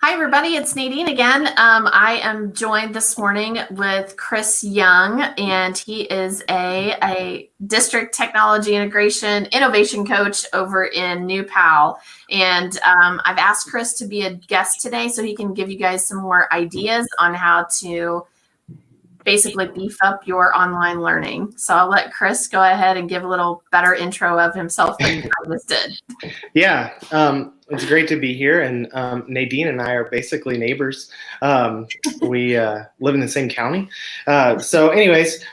Hi, everybody. It's Nadine again. I am joined this morning with Chris Young, and he is a district technology integration innovation coach over in New Pal. And I've asked Chris to be a guest today so he can give you guys some more ideas on how to basically beef up your online learning. So I'll let Chris go ahead and give a little better intro of himself than I just did. Yeah, it's great to be here, and Nadine and I are basically neighbors. We live in the same county. Anyways,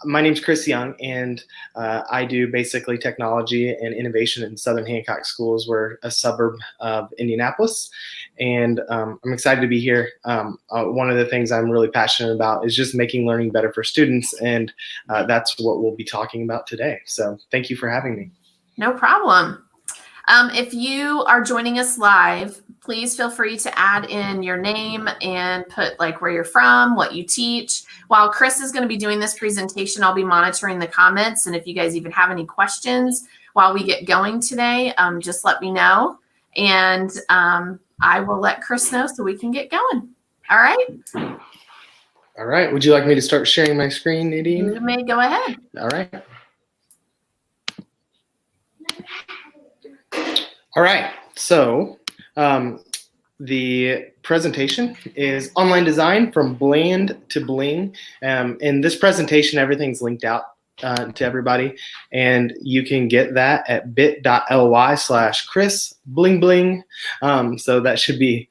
my name's Chris Young, and I do basically technology and innovation in Southern Hancock Schools. We're a suburb of Indianapolis, and I'm excited to be here. One of the things I'm really passionate about is just making learning better for students, and that's what we'll be talking about today. So thank you for having me. No problem. If you are joining us live, please feel free to add in your name and put like where you're from, what you teach. While Chris is going to be doing this presentation, I'll be monitoring the comments. And if you guys even have any questions while we get going today, just let me know. And I will let Chris know so we can get going. All right? All right. Would you like me to start sharing my screen, Nadine? You may go ahead. All right. All right, so the presentation is online design from bland to bling. In this presentation, everything's linked out to everybody, and you can get that at bit.ly/Chris Bling. So that should be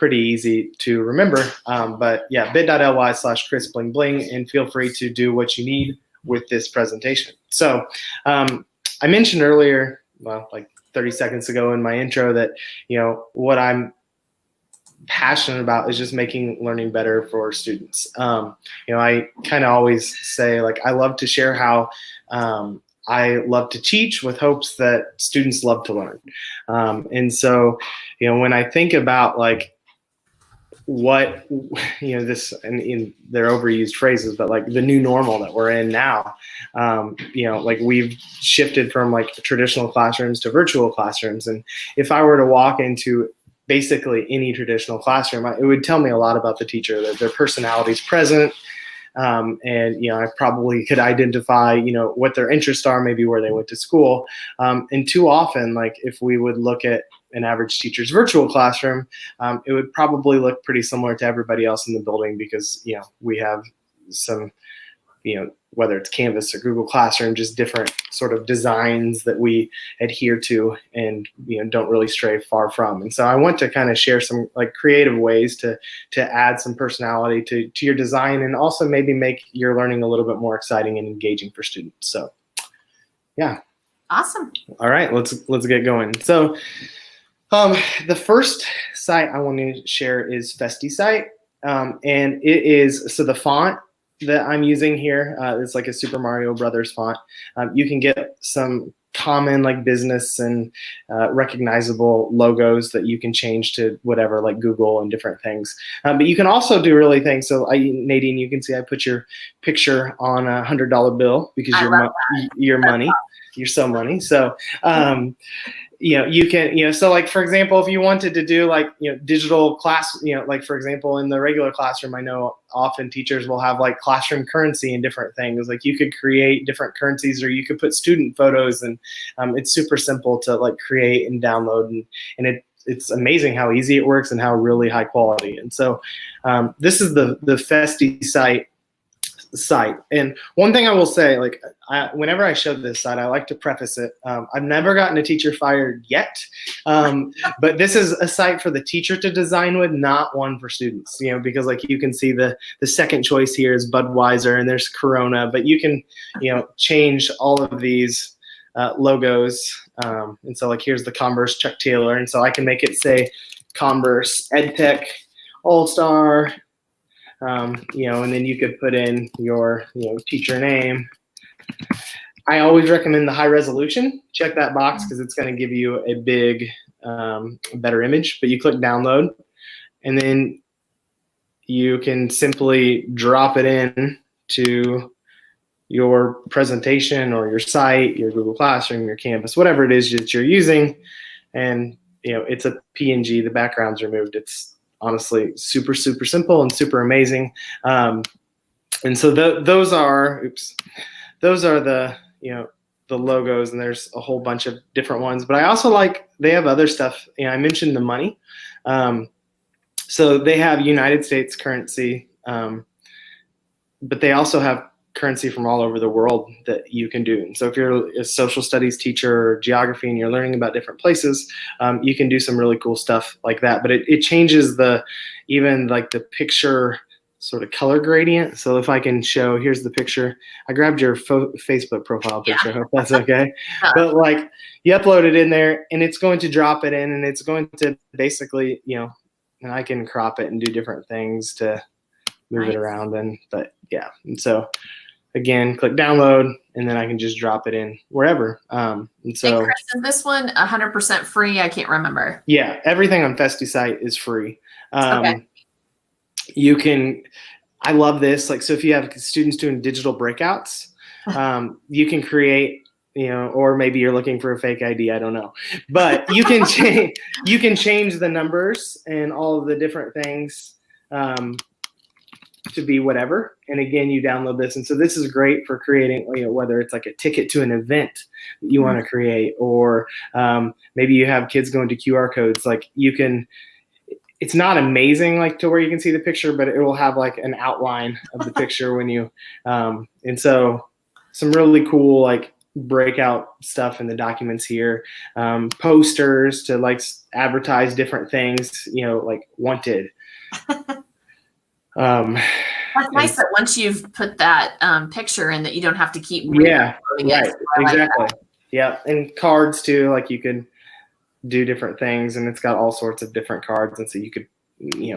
pretty easy to remember. But yeah, bit.ly/Chris Bling, and feel free to do what you need with this presentation. So I mentioned earlier, well, like 30 seconds ago in my intro, that what I'm passionate about is just making learning better for students. I kind of always say, like, I love to share how I love to teach with hopes that students love to learn. And so when I think about like what this, and in their overused phrases, but like the new normal that we're in now, like we've shifted from like traditional classrooms to virtual classrooms. And if I were to walk into basically any traditional classroom, it would tell me a lot about the teacher, that their personality is present. And I probably could identify what their interests are, maybe where they went to school. And too often, like if we would look at an average teacher's virtual classroom, it would probably look pretty similar to everybody else in the building, because we have some, whether it's Canvas or Google Classroom, just different sort of designs that we adhere to and don't really stray far from. And so I want to kind of share some like creative ways to add some personality to your design, and also maybe make your learning a little bit more exciting and engaging for students. So yeah. Awesome. All right, let's get going. So the first site I want to share is FestiSite, and it is, so the font that I'm using here is like a Super Mario Brothers font. You can get some common like business and recognizable logos that you can change to whatever, like Google and different things. But you can also do really things. So Nadine, you can see I put your picture on a $100 bill because you're money. You're so money. So you can, so like, for example, if you wanted to do like, digital class, like for example, in the regular classroom, I know often teachers will have like classroom currency and different things. Like you could create different currencies, or you could put student photos, and it's super simple to like create and download. And it's amazing how easy it works and how really high quality. And so this is the FestiSite site. And one thing I will say, like whenever I show this site, I like to preface it. I've never gotten a teacher fired yet, but this is a site for the teacher to design with, not one for students. Because like you can see the second choice here is Budweiser, and there's Corona, but you can change all of these logos. And so like here's the Converse Chuck Taylor, and so I can make it say Converse EdTech All Star. And then you could put in your teacher name. I always recommend the high resolution. Check that box because it's going to give you a big, better image. But you click download, and then you can simply drop it in to your presentation or your site, your Google Classroom, your Canvas, whatever it is that you're using, and it's a PNG, the background's removed. It's honestly super, super simple and super amazing. And so those are the, the logos, and there's a whole bunch of different ones, but I also they have other stuff. I mentioned the money. So they have United States currency, but they also have currency from all over the world that you can do. And so if you're a social studies teacher or geography and you're learning about different places, you can do some really cool stuff like that. But it changes even the picture sort of color gradient. So if I can show, here's the picture. I grabbed your Facebook profile picture. I hope that's okay. But you upload it in there and it's going to drop it in, and it's going to basically, and I can crop it and do different things to move it around. And so again, click download, and then I can just drop it in wherever. And so, Chris, is this one 100% free? I can't remember. Yeah, everything on FestiSite is free. Okay. I love this. So if you have students doing digital breakouts, you can create, or maybe you're looking for a fake ID. I don't know, but you can change the numbers and all of the different things to be whatever. And again, you download this. And so this is great for creating, whether it's like a ticket to an event that you want to create, or maybe you have kids going to QR codes. It's not amazing to where you can see the picture, but it will have an outline of the picture when you, and so some really cool breakout stuff in the documents here, posters to advertise different things, wanted. That's nice that once you've put that picture in, that you don't have to keep right, exactly. Yeah, and cards too. You can do different things, and it's got all sorts of different cards, and so you could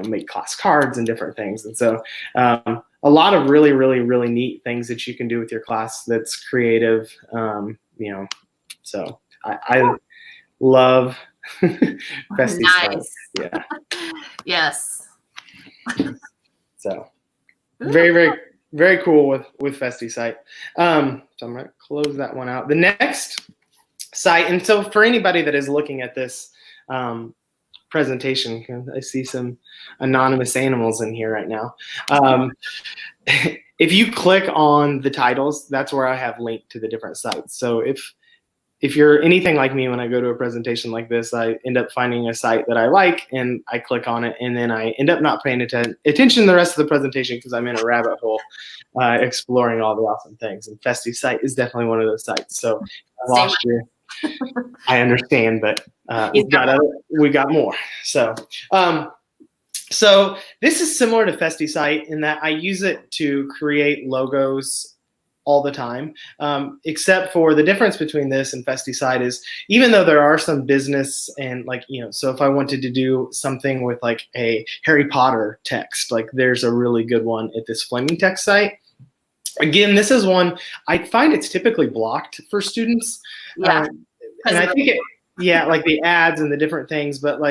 make class cards and different things. And so a lot of really, really, really neat things that you can do with your class that's creative. So I love FestiSite. Nice. Yeah. Yes. So very, very, very cool with FestiSite. So I'm going to close that one out. The next site, and so for anybody that is looking at this presentation, I see some anonymous animals in here right now. If you click on the titles, that's where I have linked to the different sites. So if you're anything like me, when I go to a presentation like this, I end up finding a site that I like, and I click on it, and then I end up not paying attention to the rest of the presentation because I'm in a rabbit hole exploring all the awesome things. And FestiSite is definitely one of those sites. So I lost you. I understand, but we got more. So so this is similar to FestiSite in that I use it to create logos all the time, except for the difference between this and FestiSite is, even though there are some business and so if I wanted to do something with a Harry Potter text, there's a really good one at this Flaming Text site. Again, this is one I find it's typically blocked for students. Yeah. And I think the ads and the different things, but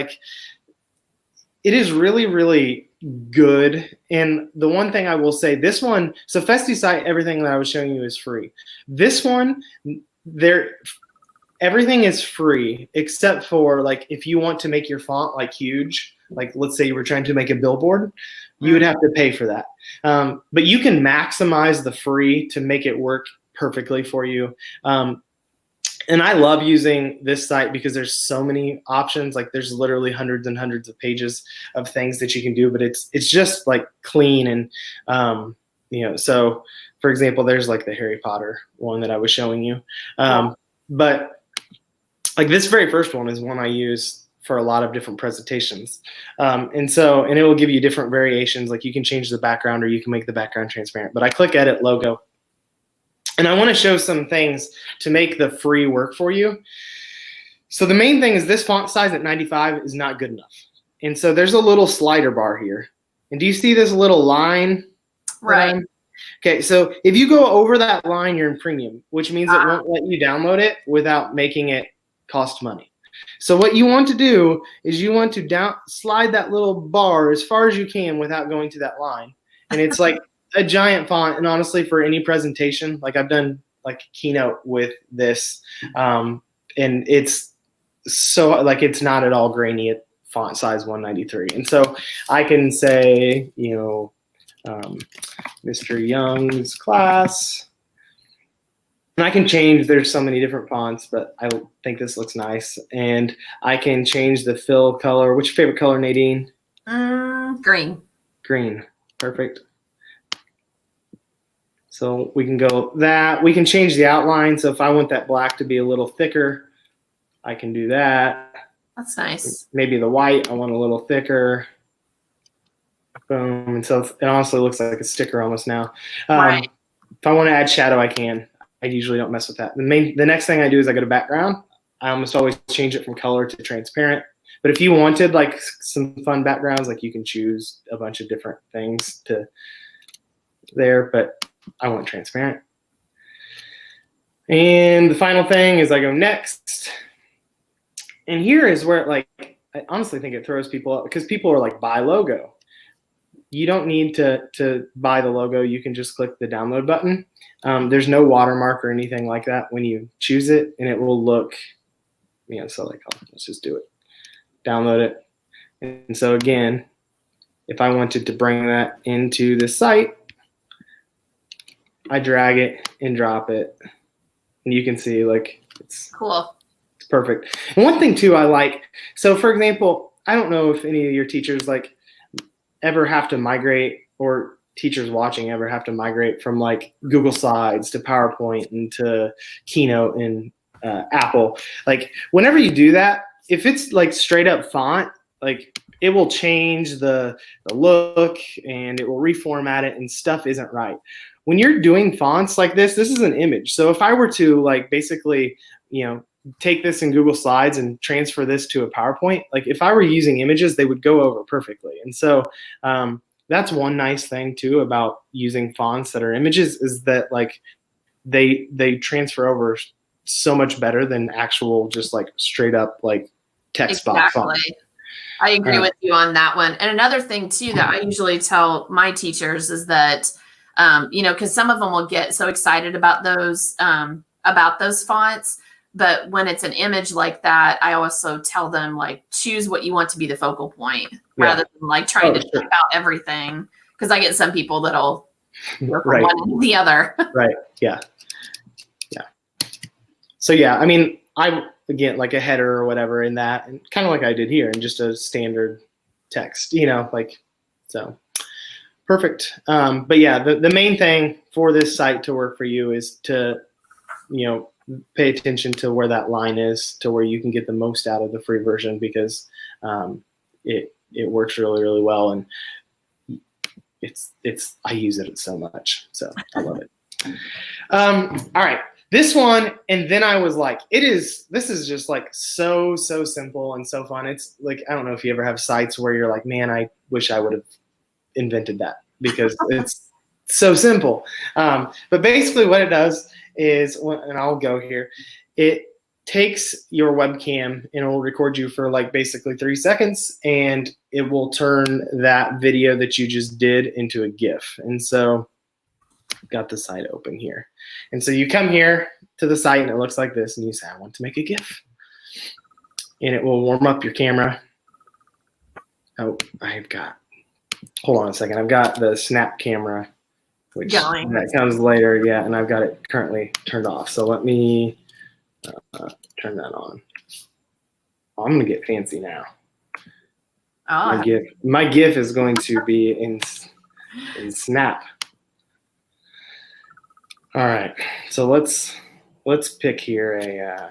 it is really, really good. And the one thing I will say, this one, so FestiSite, everything that I was showing you is free. This one, everything is free except for if you want to make your font huge, let's say you were trying to make a billboard, you would have to pay for that. But you can maximize the free to make it work perfectly for you. And I love using this site because there's so many options. There's literally hundreds and hundreds of pages of things that you can do, but it's just clean. And so for example, there's the Harry Potter one that I was showing you. But this very first one is one I use for a lot of different presentations. And it will give you different variations. You can change the background, or you can make the background transparent, but I click edit logo. And I want to show some things to make the free work for you. So the main thing is this font size at 95 is not good enough. And so there's a little slider bar here. And do you see this little line? Right. Okay, so if you go over that line, you're in premium, which means it won't let you download it without making it cost money. So what you want to do is you want to slide that little bar as far as you can without going to that line. And it's a giant font, and honestly, for any presentation, I've done Keynote with this, and it's so like it's not at all grainy at font size 193. And so I can say, Mr. Young's class. And I can change, there's so many different fonts, but I think this looks nice. And I can change the fill color. What's your favorite color, Nadine? Green. Green. Perfect. So we can go that. We can change the outline. So if I want that black to be a little thicker, I can do that. That's nice. Maybe the white, I want a little thicker. Boom. And so it honestly looks like a sticker almost now. Right. If I want to add shadow, I can. I usually don't mess with that. The next thing I do is I go to background. I almost always change it from color to transparent. But if you wanted like some fun backgrounds, like you can choose a bunch of different things to there, but I want transparent. And the final thing is I go next. And here is where like, I honestly think it throws people up because people are like, buy logo. You don't need to buy the logo. You can just click the download button. There's no watermark or anything like that when you choose it, and it will look, so like, let's just do it. Download it. And so again, if I wanted to bring that into the site, I drag it and drop it. And you can see like it's cool. It's perfect. And one thing too I like, so for example, I don't know if any of your teachers like ever have to migrate, or teachers watching ever have to migrate from like Google Slides to PowerPoint and to Keynote and Apple. Like whenever you do that, if it's like straight up font, like it will change the look and it will reformat it and stuff isn't right. When you're doing fonts like this is an image. So if I were to like basically, take this in Google Slides and transfer this to a PowerPoint, like if I were using images, they would go over perfectly. And so that's one nice thing too about using fonts that are images is that like they transfer over so much better than actual just like straight up like text box font. I agree with you on that one. And another thing too that I usually tell my teachers is that because some of them will get so excited about those fonts. But when it's an image like that, I also tell them like choose what you want to be the focal point rather than like trying to check out everything. Because I get some people that'll go from one to the other. Right. Yeah. Yeah. So yeah, I mean, I again like a header or whatever in that, and kind of like I did here, and just a standard text, like so. Perfect. But yeah, the main thing for this site to work for you is to, pay attention to where that line is, to where you can get the most out of the free version, because it works really, really well, and I use it so much, so I love it. All right, this one, and then I was like, this is just like so simple and so fun. It's like, I don't know if you ever have sites where you're like, man, I wish I would have invented that, because it's so simple. But basically what it does is, and I'll go here, it takes your webcam and it will record you for like basically 3 seconds, and it will turn that video that you just did into a GIF. And so I've got the site open here. And so you come here to the site and it looks like this, and you say, I want to make a GIF. And it will warm up your camera. Oh, hold on a second. I've got the snap camera, which that comes later. Yeah, and I've got it currently turned off. So let me turn that on. Oh, I'm going to get fancy now. Oh. My GIF is going to be in Snap. All right. So let's pick here a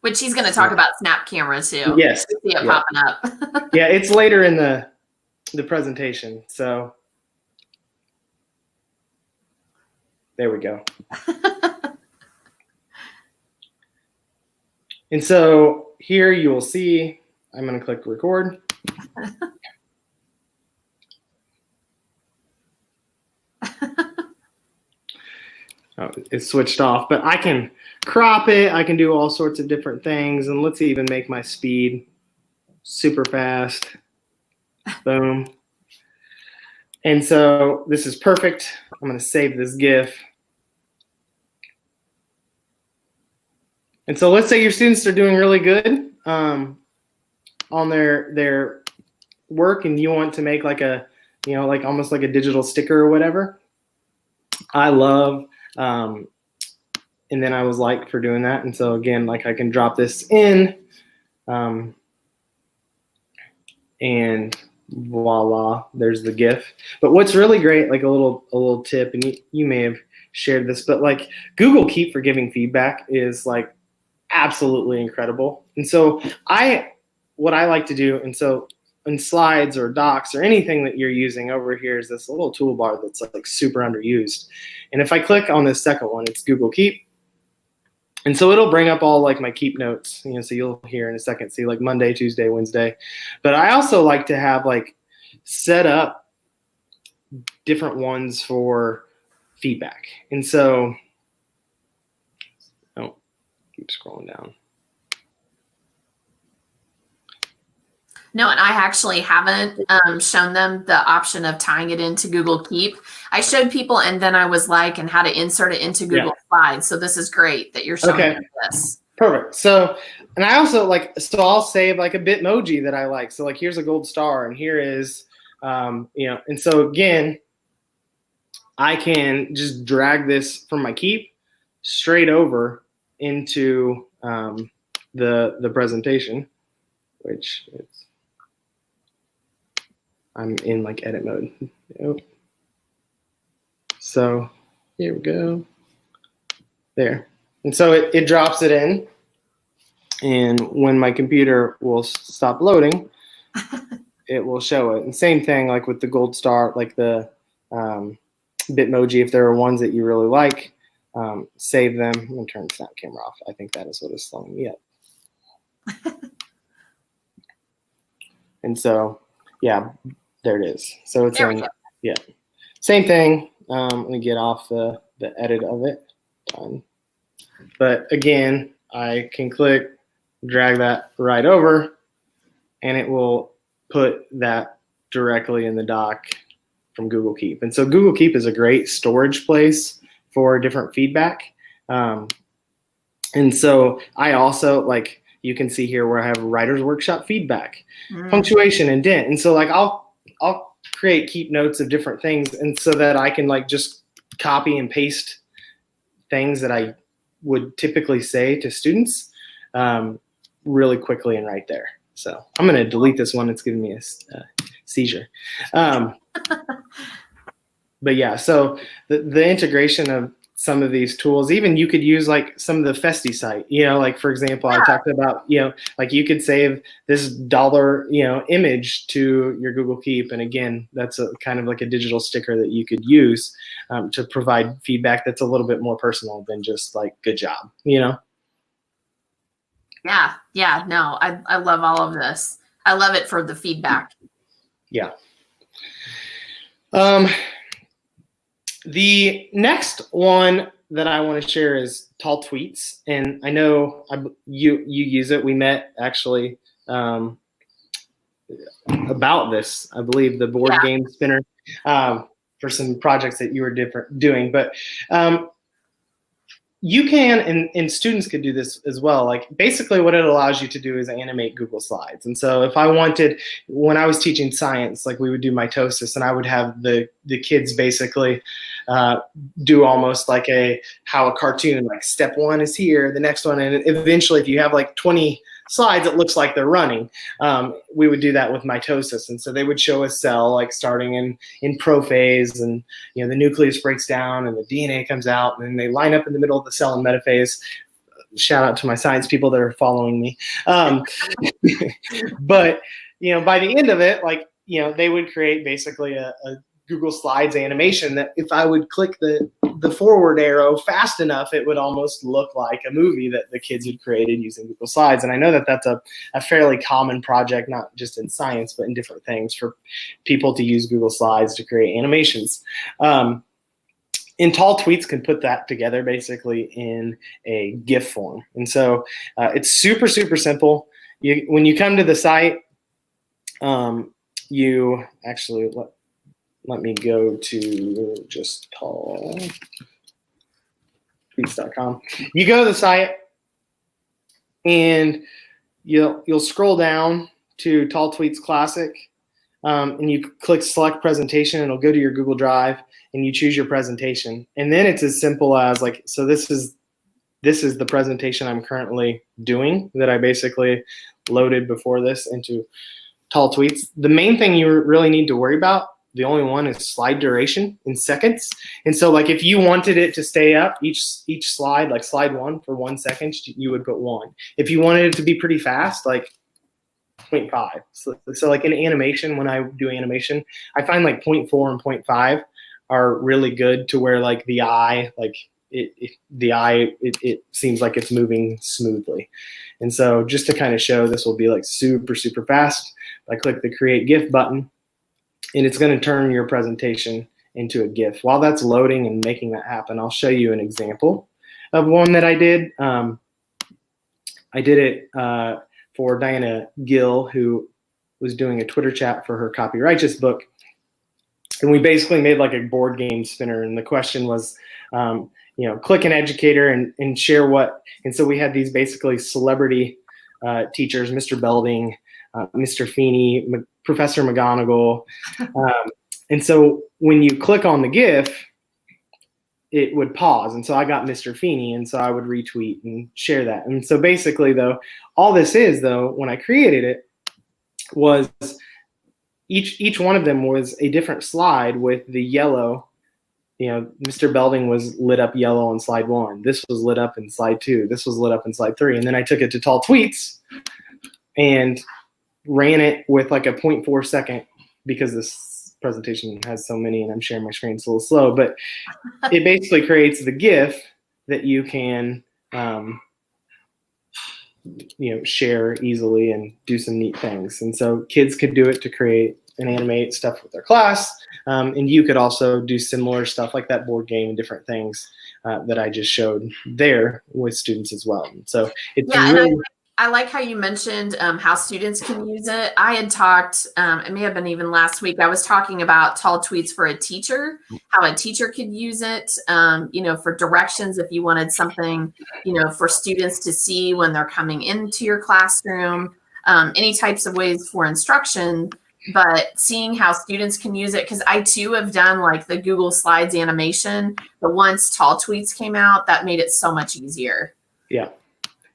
which he's going to talk about Snap Camera too. Yes. See it popping up. Yeah, it's later in the presentation. So there we go. And so here you will see, I'm going to click record. Oh, it's switched off, but I can crop it. I can do all sorts of different things. And let's even make my speed super fast. Boom. And so this is perfect. I'm going to save this GIF. And so let's say your students are doing really good on their work, and you want to make like a, like almost like a digital sticker or whatever. I love, and then I was like for doing that. And so again, like I can drop this in, and voila, there's the GIF. But what's really great, like a little tip, and you may have shared this, but like Google Keep for giving feedback is like absolutely incredible. And so what I like to do, and so in slides or docs or anything that you're using over here is this little toolbar that's like super underused. And if I click on this second one, it's Google Keep. And so it'll bring up all like my keep notes, so you'll hear in a second, see like Monday, Tuesday, Wednesday. But I also like to have like set up different ones for feedback. And so, keep scrolling down. No, and I actually haven't shown them the option of tying it into Google Keep. I showed people, and then I was like, and how to insert it into Google Slides. So this is great that you're showing them this. Perfect. So, and I also I'll save like a Bitmoji that I like. So like, here's a gold star, and here is, and so again, I can just drag this from my Keep straight over into the presentation, which is, I'm in like edit mode. Yep. So here we go. There. And so it drops it in. And when my computer will stop loading, it will show it. And same thing like with the gold star, like the Bitmoji, if there are ones that you really like, save them. I'm going to turn the snap camera off. I think that is what is slowing me up. And so, yeah, there it is. So it's same thing. Let me get off the edit of it. Done. But again, I can click, drag that right over, and it will put that directly in the doc from Google Keep. And so Google Keep is a great storage place for different feedback. And so I also, like, you can see here where I have writer's workshop feedback, punctuation, and dent. And so like I'll create keep notes of different things, and so that I can like just copy and paste things that I would typically say to students really quickly and right there. So I'm going to delete this one. It's giving me a seizure. But yeah, so the integration of some of these tools, even you could use like some of the Festi site, like for example, I talked about, like you could save this dollar, image to your Google Keep. And again, that's a kind of like a digital sticker that you could use to provide feedback that's a little bit more personal than just like, good job, Yeah, no, I love all of this. I love it for the feedback. Yeah. The next one that I want to share is Tall Tweets, and I know you use it. We met actually about this, I believe, the board game spinner for some projects that you were doing. But you can, and students could do this as well. Like basically what it allows you to do is animate Google Slides. And so if I wanted, when I was teaching science, like we would do mitosis, and I would have the kids basically do almost like how a cartoon, like step one is here, the next one, and eventually if you have like 20 slides, it looks like they're running. We would do that with mitosis, and so they would show a cell like starting in prophase, and the nucleus breaks down and the DNA comes out, and then they line up in the middle of the cell in metaphase. Shout out to my science people that are following me. But by the end of it, like they would create basically a Google Slides animation that if I would click the forward arrow fast enough, it would almost look like a movie that the kids had created using Google Slides. And I know that that's a fairly common project, not just in science, but in different things, for people to use Google Slides to create animations. And Tall Tweets can put that together basically in a GIF form. And so it's super, super simple. When you come to the site, you actually, let me go to just talltweets.com. You go to the site, and you'll scroll down to Tall Tweets Classic, and you click Select Presentation, and it'll go to your Google Drive, and you choose your presentation. And then it's as simple as like, so this is the presentation I'm currently doing that I basically loaded before this into Tall Tweets. The main thing you really need to worry about, the only one, is slide duration in seconds. And so like if you wanted it to stay up each slide, like slide 1 for 1 second, you would put 1. If you wanted it to be pretty fast, like 0.5. So like in animation, when I do animation, I find like 0.4 and 0.5 are really good to where like the eye, like it seems like it's moving smoothly. And so just to kind of show, this will be like super, super fast. I click the Create GIF button, and it's going to turn your presentation into a GIF. While that's loading and making that happen, I'll show you an example of one that I did. I did it for Diana Gill, who was doing a Twitter chat for her Copy Righteous book. And we basically made like a board game spinner. And the question was, click an educator and share what. And so we had these basically celebrity teachers, Mr. Belding, Mr. Feeney, Professor McGonagall. And so when you click on the GIF, it would pause. And so I got Mr. Feeney, and so I would retweet and share that. And so basically, though, all this is, though, when I created it, was each one of them was a different slide with the yellow. Mr. Belding was lit up yellow on slide 1. This was lit up in slide 2. This was lit up in slide 3. And then I took it to Tall Tweets and ran it with like a 0.4 second, because this presentation has so many and I'm sharing my screen, it's a little slow, but it basically creates the GIF that you can share easily and do some neat things. And so kids could do it to create and animate stuff with their class, and you could also do similar stuff like that board game and different things that I just showed there with students as well. So it's really. I like how you mentioned how students can use it. I had talked, it may have been even last week, I was talking about Tall Tweets for a teacher, how a teacher could use it, for directions if you wanted something, for students to see when they're coming into your classroom, any types of ways for instruction, but seeing how students can use it, because I too have done like the Google Slides animation, but once Tall Tweets came out, that made it so much easier. Yeah.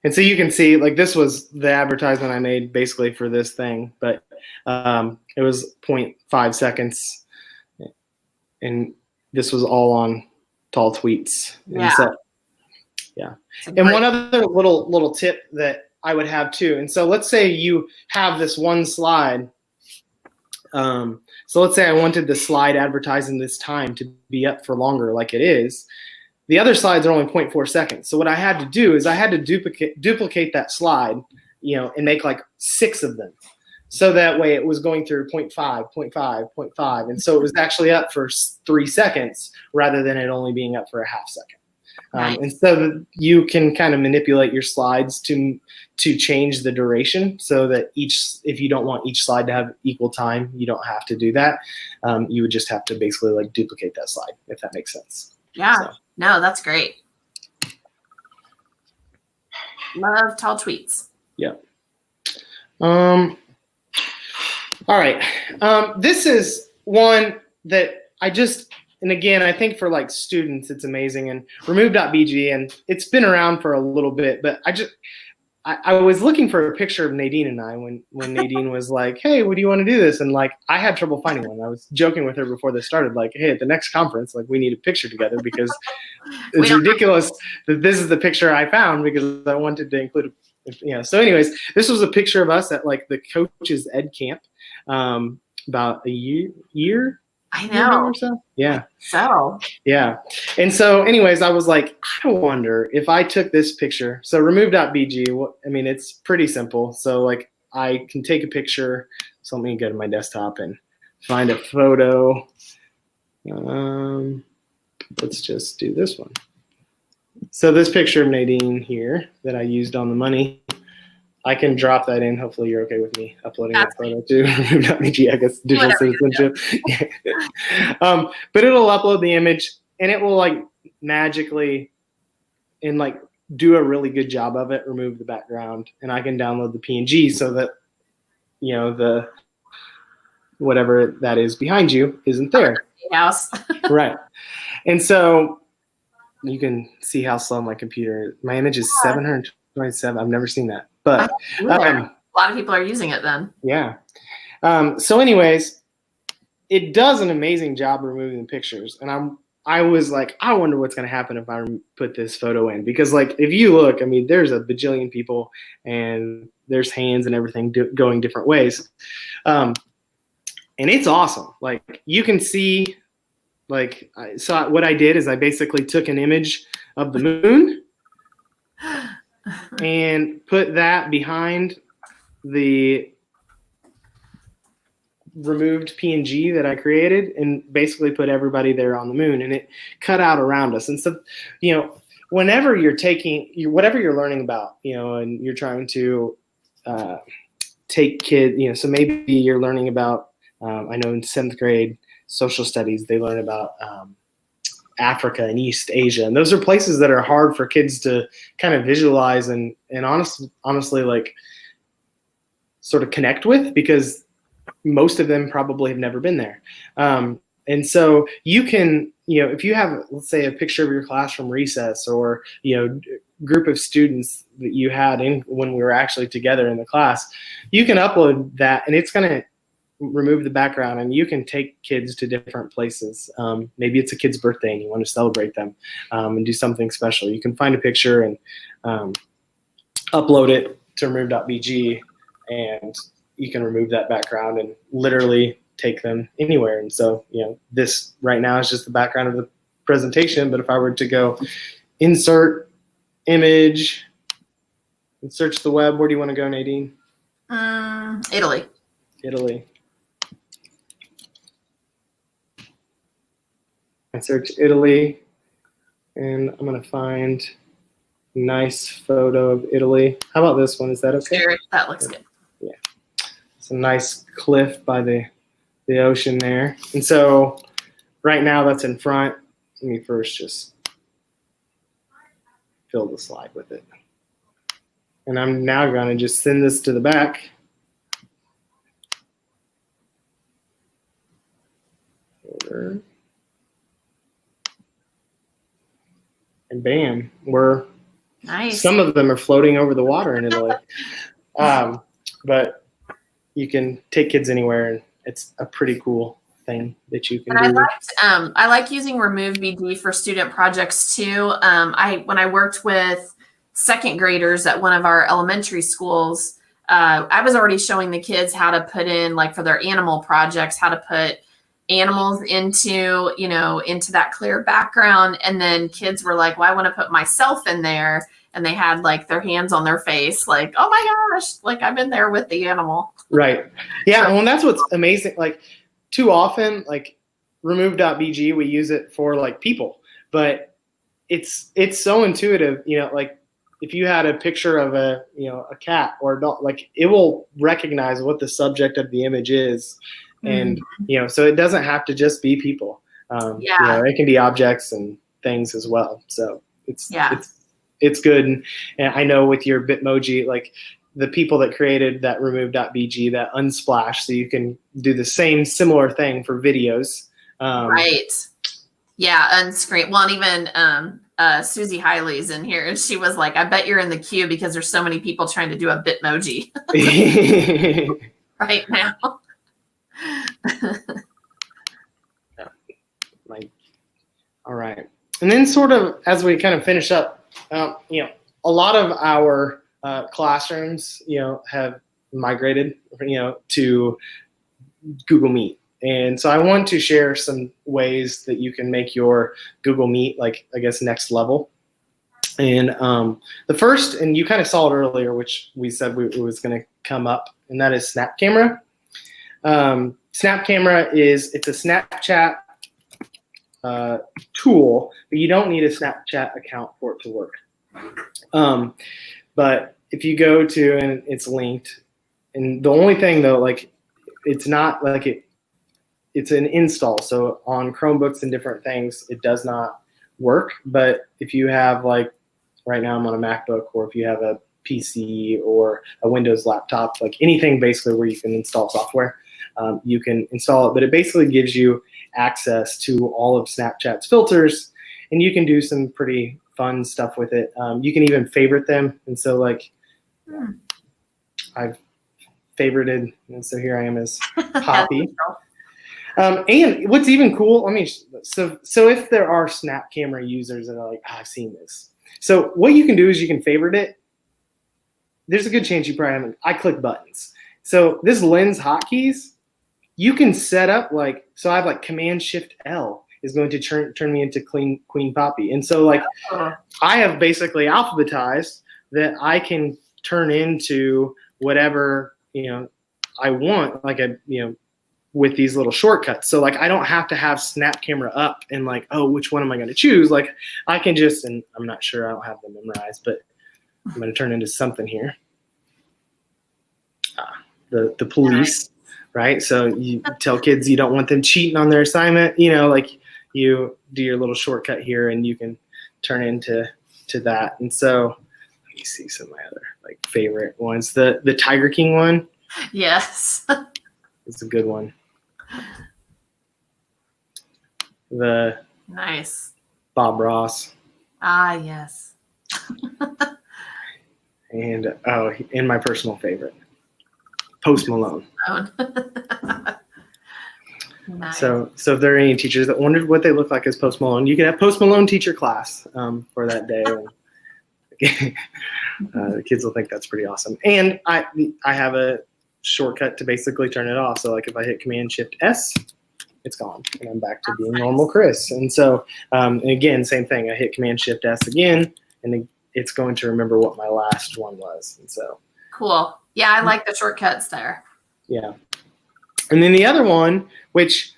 And so you can see, like, this was the advertisement I made basically for this thing, but it was 0.5 seconds, and this was all on Tall Tweets. Yeah. And so, yeah. And one other little tip that I would have too. And so let's say you have this one slide. So let's say I wanted the slide advertising this time to be up for longer, like it is. The other slides are only 0.4 seconds. So what I had to do is I had to duplicate that slide, and make like 6 of them. So that way it was going through 0.5, 0.5, 0.5. And so it was actually up for 3 seconds rather than it only being up for a half second. Nice. And so you can kind of manipulate your slides to change the duration, so that if you don't want each slide to have equal time, you don't have to do that. You would just have to basically like duplicate that slide, if that makes sense. Yeah. So. No, that's great. Love Tall Tweets. Yeah. All right. This is one that and again, I think for like students, it's amazing. And remove.bg, and it's been around for a little bit, but I was looking for a picture of Nadine and I when Nadine was like, hey, what do you want to do this? And like, I had trouble finding one. I was joking with her before this started, like, hey, at the next conference, like, we need a picture together, because it's ridiculous that this is the picture I found, because I wanted to include, So anyways, this was a picture of us at like the Coaches Ed Camp about a year. I know. Or so. Yeah. So. Yeah. And so anyways, I was like, I wonder if I took this picture. So remove.bg, it's pretty simple. So like I can take a picture. So let me go to my desktop and find a photo. Let's just do this one. So this picture of Nadine here that I used on the money, I can drop that in. Hopefully you're okay with me uploading that photo to remove.bg, I guess, digital citizenship. But it'll upload the image, and it will like magically, in like do a really good job of it, remove the background, and I can download the PNG so that, the whatever that is behind you isn't there. House. Right. And so you can see how slow my computer is. My image is 727. I've never seen that. But a lot of people are using it then. Yeah. So anyways, it does an amazing job removing the pictures. And I was like, I wonder what's going to happen if I put this photo in. Because, like, if you look, I mean, there's a bajillion people and there's hands and everything going different ways. And it's awesome. Like, you can see, like, so what I did is I basically took an image of the moon and put that behind the removed PNG that I created and basically put everybody there on the moon, and it cut out around us. And so, whenever you're whatever you're learning about, and you're trying to take kids, so maybe you're learning about, I know in 7th grade social studies, they learn about Africa and East Asia. And those are places that are hard for kids to kind of visualize and honestly, like, sort of connect with, because most of them probably have never been there. And so you can, if you have, let's say, a picture of your class from recess, or, group of students that you had when we were actually together in the class, you can upload that, and it's going to remove the background, and you can take kids to different places. Maybe it's a kid's birthday and you want to celebrate them and do something special. You can find a picture and upload it to remove.bg, and you can remove that background and literally take them anywhere. And so, this right now is just the background of the presentation, but if I were to go insert image and search the web, where do you want to go, Nadine? Italy. I search Italy, and I'm going to find a nice photo of Italy. How about this one? Is that okay? Sure, that looks good. Yeah. It's a nice cliff by the ocean there. And so right now that's in front. Let me first just fill the slide with it. And I'm now going to just send this to the back. Over. And bam, nice. Some of them are floating over the water in Italy. But you can take kids anywhere, and it's a pretty cool thing that you can do. I like using Remove BD for student projects too. When I worked with 2nd graders at one of our elementary schools, I was already showing the kids how to put in, like, for their animal projects, how to put animals into that clear background. And then kids were like, well, I want to put myself in there. And they had, like, their hands on their face, like, oh my gosh, like, I'm in there with the animal. Right. Yeah. Well, and that's what's amazing. Like, too often, like, remove.bg, we use it for, like, people, but it's so intuitive, like, if you had a picture of a cat or a dog, like, it will recognize what the subject of the image is. And, so it doesn't have to just be people. It can be objects and things as well. So it's good. And I know with your Bitmoji, like, the people that created that remove.bg, that Unsplash, so you can do the similar thing for videos. Right. Yeah, unscreen. Well, and even Susie Hiley's in here, and she was like, I bet you're in the queue because there's so many people trying to do a Bitmoji right now. All right. And then, sort of as we kind of finish up, a lot of our classrooms, have migrated, to Google Meet. And so I want to share some ways that you can make your Google Meet, like, I guess, next level. And the first, and you kind of saw it earlier, which we said it was going to come up, and that is Snap Camera. Snap Camera it's a Snapchat tool, but you don't need a Snapchat account for it to work. But if you go to, and it's linked, and the only thing though, like, it's not like it's an install. So on Chromebooks and different things, it does not work. But if you have, like, right now I'm on a MacBook, or if you have a PC or a Windows laptop, like anything basically where you can install software, you can install it. But it basically gives you access to all of Snapchat's filters, and you can do some pretty fun stuff with it. You can even favorite them. And so like I've favorited, and so here I am as Poppy. And what's even cool, so if there are Snap camera users that are like, I've seen this. So what you can do is you can favorite it. There's a good chance you probably haven't. I click buttons. So this lens hotkeys, you can set up like, so I have like Command-Shift-L is going to turn me into Queen Poppy. And so like I have basically alphabetized that I can turn into whatever, I want, like with these little shortcuts. So like I don't have to have Snap camera up and like, oh, which one am I going to choose? Like I can just, and I'm not sure, I don't have them memorized, but I'm going to turn into something here. The police, right? So you tell kids you don't want them cheating on their assignment, like you do your little shortcut here and you can turn into that. And so let me see some of my other like favorite ones. The Tiger King one. Yes. It's a good one. The nice Bob Ross. Ah, yes. And and my personal favorite, Post Malone. Nice. So if there are any teachers that wondered what they look like as Post Malone, you can have Post Malone teacher class for that day. The kids will think that's pretty awesome. And I have a shortcut to basically turn it off. So like if I hit Command-Shift-S, it's gone, and I'm back to being normal Chris. And so again, same thing. I hit Command-Shift-S again, and it's going to remember what my last one was. And so cool. Yeah, I like the shortcuts there. Yeah. And then the other one, which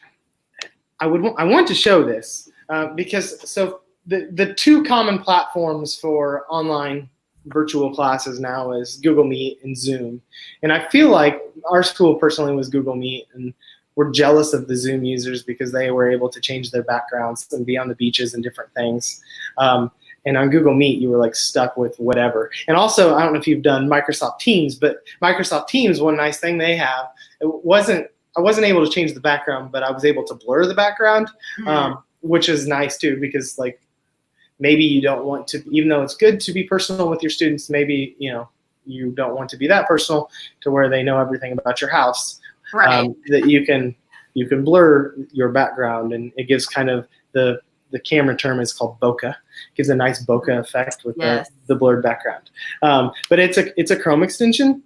I want to show this because so the two common platforms for online virtual classes now is Google Meet and Zoom. And I feel like our school personally was Google Meet, and we're jealous of the Zoom users because they were able to change their backgrounds and be on the beaches and different things. And on Google Meet, you were like stuck with whatever. And also, I don't know if you've done Microsoft Teams, but Microsoft Teams, one nice thing they have, I wasn't able to change the background, but I was able to blur the background, which is nice too, because like maybe you don't want to, even though it's good to be personal with your students, maybe you don't want to be that personal to where they know everything about your house. Right. That you can blur your background, and it gives kind of the camera term is called bokeh. It gives a nice bokeh effect with the blurred background. But it's a Chrome extension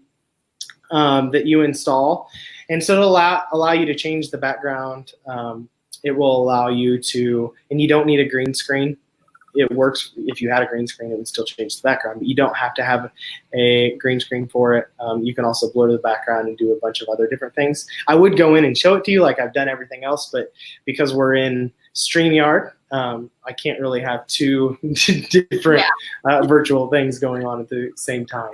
that you install, and so it'll allow you to change the background. It will allow you to, and you don't need a green screen. It works if you had a green screen, it would still change the background, but you don't have to have a green screen for it. You can also blur the background and do a bunch of other different things. I would go in and show it to you like I've done everything else, but because we're in StreamYard, I can't really have two different virtual things going on at the same time.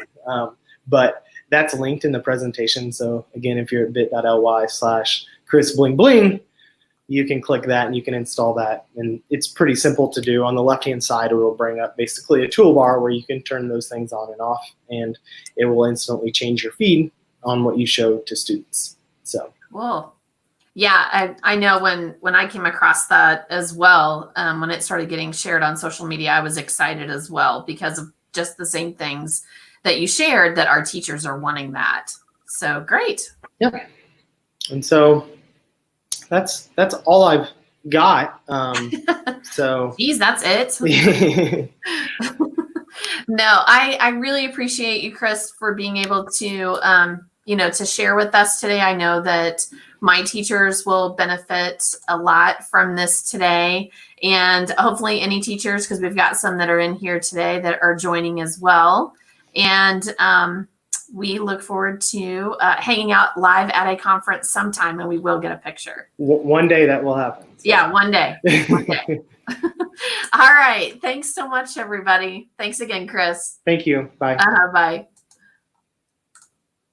But that's linked in the presentation. So again, if you're at bit.ly/Chris Bling Bling, you can click that and you can install that. And it's pretty simple to do. On the left-hand side, it will bring up basically a toolbar where you can turn those things on and off, and it will instantly change your feed on what you show to students. So. Whoa. Yeah, I know when I came across that as well, when it started getting shared on social media, I was excited as well because of just the same things that you shared, that our teachers are wanting that. So great. Yep. And so that's all I've got. So geez, that's it. No, I really appreciate you, Chris, for being able to to share with us today. I know that my teachers will benefit a lot from this today, and hopefully any teachers, because we've got some that are in here today that are joining as well. And we look forward to hanging out live at a conference sometime, and we will get a picture. One day that will happen. So. Yeah, one day. One day. All right. Thanks so much, everybody. Thanks again, Chris. Thank you. Bye. Bye.